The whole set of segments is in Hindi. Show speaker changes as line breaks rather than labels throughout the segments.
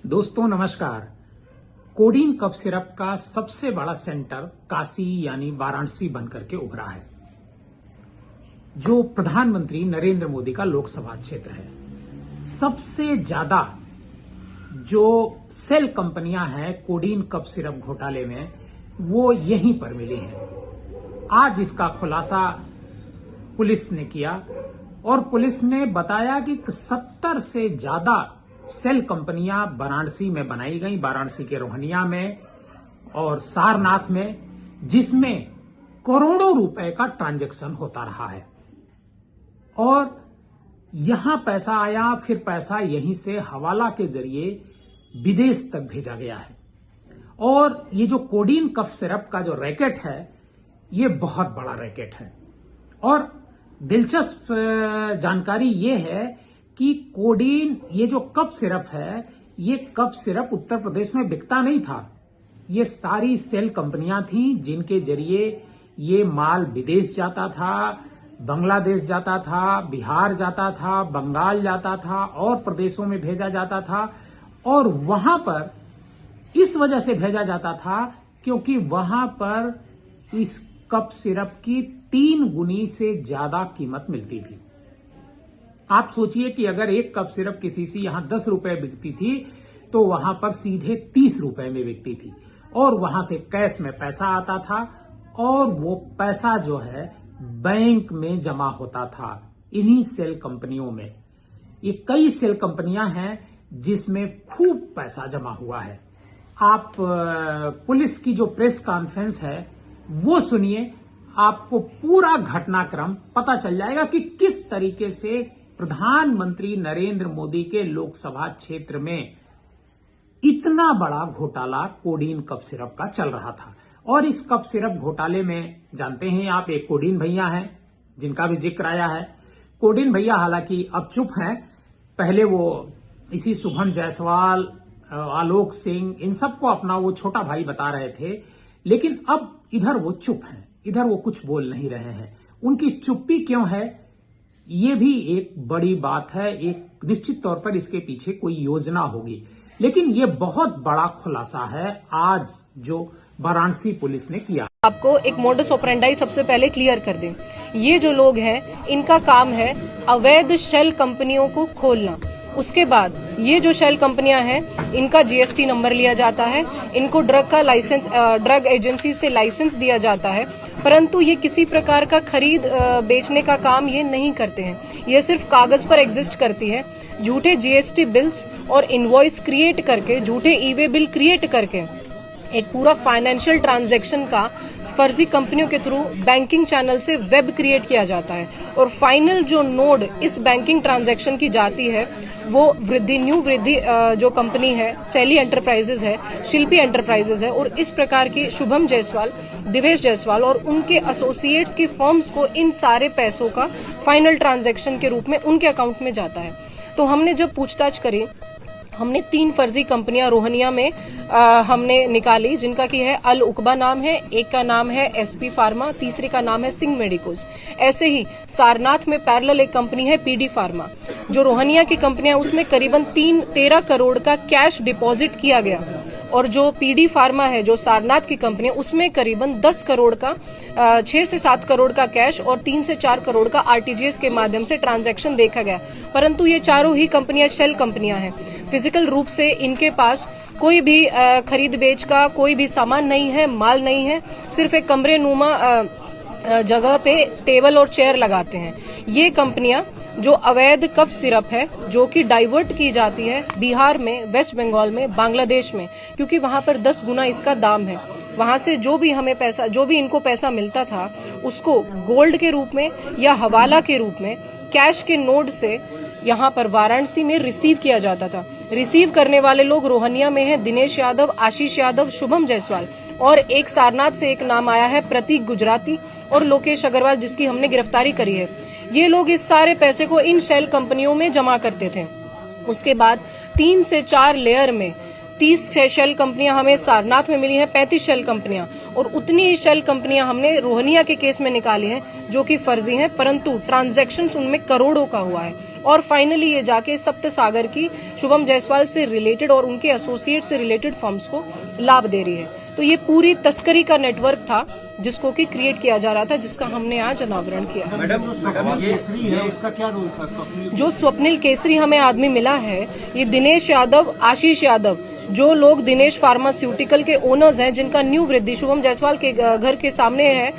दोस्तों नमस्कार। कोडीन कफ सिरप का सबसे बड़ा सेंटर काशी यानी वाराणसी बनकर के उभरा है, जो प्रधानमंत्री नरेंद्र मोदी का लोकसभा क्षेत्र है। सबसे ज्यादा जो सेल कंपनियां हैं कोडीन कफ सिरप घोटाले में, वो यहीं पर मिली हैं। आज इसका खुलासा पुलिस ने किया और पुलिस ने बताया कि 70 से ज्यादा सेल कंपनियां वाराणसी में बनाई गई, वाराणसी के रोहनिया में और सारनाथ में, जिसमें करोड़ों रुपए का ट्रांजैक्शन होता रहा है। और यहां पैसा आया, फिर पैसा यहीं से हवाला के जरिए विदेश तक भेजा गया है। और ये जो कोडीन कफ सिरप का जो रैकेट है, ये बहुत बड़ा रैकेट है। और दिलचस्प जानकारी ये है कि कोडीन, ये जो कफ सिरप है, ये कफ सिरप उत्तर प्रदेश में बिकता नहीं था। ये सारी सेल कंपनियां थीं जिनके जरिए ये माल विदेश जाता था, बांग्लादेश जाता था, बिहार जाता था, बंगाल जाता था और प्रदेशों में भेजा जाता था। और वहां पर इस वजह से भेजा जाता था क्योंकि वहां पर इस कफ सिरप की 3 गुनी से ज्यादा कीमत मिलती थी। आप सोचिए कि अगर एक कप सिरप किसी से यहां 10 रुपए बिकती थी, तो वहां पर सीधे 30 रुपए में बिकती थी। और वहां से कैश में पैसा आता था और वो पैसा जो है बैंक में जमा होता था इन्हीं सेल कंपनियों में। ये कई सेल कंपनियां हैं जिसमें खूब पैसा जमा हुआ है। आप पुलिस की जो प्रेस कॉन्फ्रेंस है वो सुनिए, आपको पूरा घटनाक्रम पता चल जाएगा कि किस तरीके से प्रधानमंत्री नरेंद्र मोदी के लोकसभा क्षेत्र में इतना बड़ा घोटाला कोडीन कफ सिरप का चल रहा था। और इस कफ सिरप घोटाले में जानते हैं आप, एक कोडीन भैया हैं जिनका भी जिक्र आया है। कोडीन भैया हालांकि अब चुप हैं। पहले वो इसी शुभम जायसवाल, आलोक सिंह, इन सबको अपना वो छोटा भाई बता रहे थे, लेकिन अब इधर वो चुप हैं, इधर वो कुछ बोल नहीं रहे हैं। उनकी चुप्पी क्यों है, ये भी एक बड़ी बात है। एक निश्चित तौर पर इसके पीछे कोई योजना होगी, लेकिन ये बहुत बड़ा खुलासा है आज जो वाराणसी पुलिस ने किया।
आपको एक मोडस ऑपरेंडाई सबसे पहले क्लियर कर दें। ये जो लोग हैं, इनका काम है अवैध शेल कंपनियों को खोलना। उसके बाद ये जो शेल कंपनियां हैं, इनका जीएसटी नंबर लिया जाता है, इनको ड्रग का लाइसेंस, ड्रग एजेंसी से लाइसेंस दिया जाता है, परंतु ये किसी प्रकार का खरीद बेचने का काम ये नहीं करते हैं। ये सिर्फ कागज पर एग्जिस्ट करती है। झूठे जीएसटी बिल्स और इनवॉइस क्रिएट करके, झूठे ईवे बिल क्रिएट करके एक पूरा फाइनेंशियल ट्रांजैक्शन का फर्जी कंपनियों के थ्रू बैंकिंग चैनल से वेब क्रिएट किया जाता है। और फाइनल जो नोड इस बैंकिंग ट्रांजैक्शन की जाती है, वो न्यू वृद्धि जो कंपनी है, सैली एंटरप्राइजेज है, शिल्पी एंटरप्राइजेज है। और इस प्रकार की शुभम जायसवाल, दिवेश जायसवाल और उनके एसोसिएट्स की फर्म्स को इन सारे पैसों का फाइनल ट्रांजैक्शन के रूप में उनके अकाउंट में जाता है। तो हमने जब पूछताछ करी, हमने 3 फर्जी कंपनियां रोहनिया में हमने निकाली, जिनका की है अल उकबा नाम है, एक का नाम है एसपी फार्मा, तीसरे का नाम है सिंह मेडिकोज। ऐसे ही सारनाथ में पैरेलल एक कंपनी है पीडी फार्मा। जो रोहनिया की कंपनियां, उसमें करीबन 13 करोड़ का कैश डिपॉजिट किया गया। और जो पीडी फार्मा है, जो सारनाथ की कंपनी है, उसमें करीबन 10 करोड़ का 6 से 7 करोड़ का कैश और 3 से 4 करोड़ का आरटीजीएस के माध्यम से ट्रांजैक्शन देखा गया। परंतु ये चारों ही कंपनियां शेल कंपनियां हैं। फिजिकल रूप से इनके पास कोई भी खरीद बेच का कोई भी सामान नहीं है, माल नहीं है। सिर्फ एक कमरे नुमा जगह पे टेबल और चेयर लगाते हैं। ये कंपनियां जो अवैध कफ सिरप है, जो कि डाइवर्ट की जाती है बिहार में, वेस्ट बंगाल में, बांग्लादेश में, क्योंकि वहां पर 10 गुना इसका दाम है। वहां से जो भी हमें पैसा, जो भी इनको पैसा मिलता था, उसको गोल्ड के रूप में या हवाला के रूप में कैश के नोट से यहाँ पर वाराणसी में रिसीव किया जाता था। रिसीव करने वाले लोग रोहनिया में हैं दिनेश यादव, आशीष यादव, शुभम जायसवाल, और एक सारनाथ से एक नाम आया है प्रतीक गुजराती और लोकेश अग्रवाल, जिसकी हमने गिरफ्तारी करी है। ये लोग इस सारे पैसे को इन शेल कंपनियों में जमा करते थे। उसके बाद 3 से 4 लेयर में 30 शेल कंपनियां हमें सारनाथ में मिली हैं, 35 शेल कंपनियां, और उतनी ही शेल कंपनियां हमने रोहनिया के केस में निकाली हैं जो कि फर्जी हैं, परंतु ट्रांजैक्शंस उनमें करोड़ों का हुआ है। और फाइनली ये जाके सप्त सागर की शुभम जायसवाल से रिलेटेड और उनके एसोसिएट से रिलेटेड फर्म्स को लाभ दे रही है। तो ये पूरी तस्करी का नेटवर्क था जिसको कि क्रिएट किया जा रहा था, जिसका हमने आज अनावरण किया।
मैडम, केसरी है, उसका क्या रोल था?
जो स्वप्निल केसरी हमें आदमी मिला है, ये दिनेश यादव, आशीष यादव, जो लोग दिनेश फार्मास्यूटिकल के ओनर्स हैं, जिनका न्यू वृद्धि शुभम जायसवाल के घर के सामने है,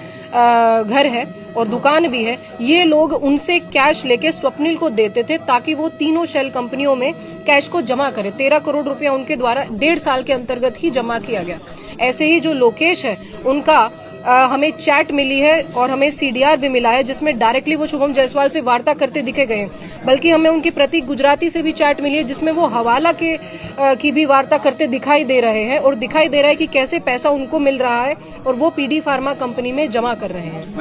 घर है और दुकान भी है, ये लोग उनसे कैश लेके स्वप्निल को देते थे ताकि वो तीनों शेल कंपनियों में कैश को जमा करे। 13 करोड़ रुपया उनके द्वारा 1.5 साल के अंतर्गत ही जमा किया गया। ऐसे ही जो लोकेश है, उनका हमें चैट मिली है और हमें सीडीआर भी मिला है, जिसमें डायरेक्टली वो शुभम जायसवाल से वार्ता करते दिखे गए हैं। बल्कि हमें उनकी प्रतीक गुजराती से भी चैट मिली है, जिसमें वो हवाला की भी वार्ता करते दिखाई दे रहे हैं और दिखाई दे रहा है कि कैसे पैसा उनको मिल रहा है और वो पीडी फार्मा कंपनी में जमा कर रहे हैं।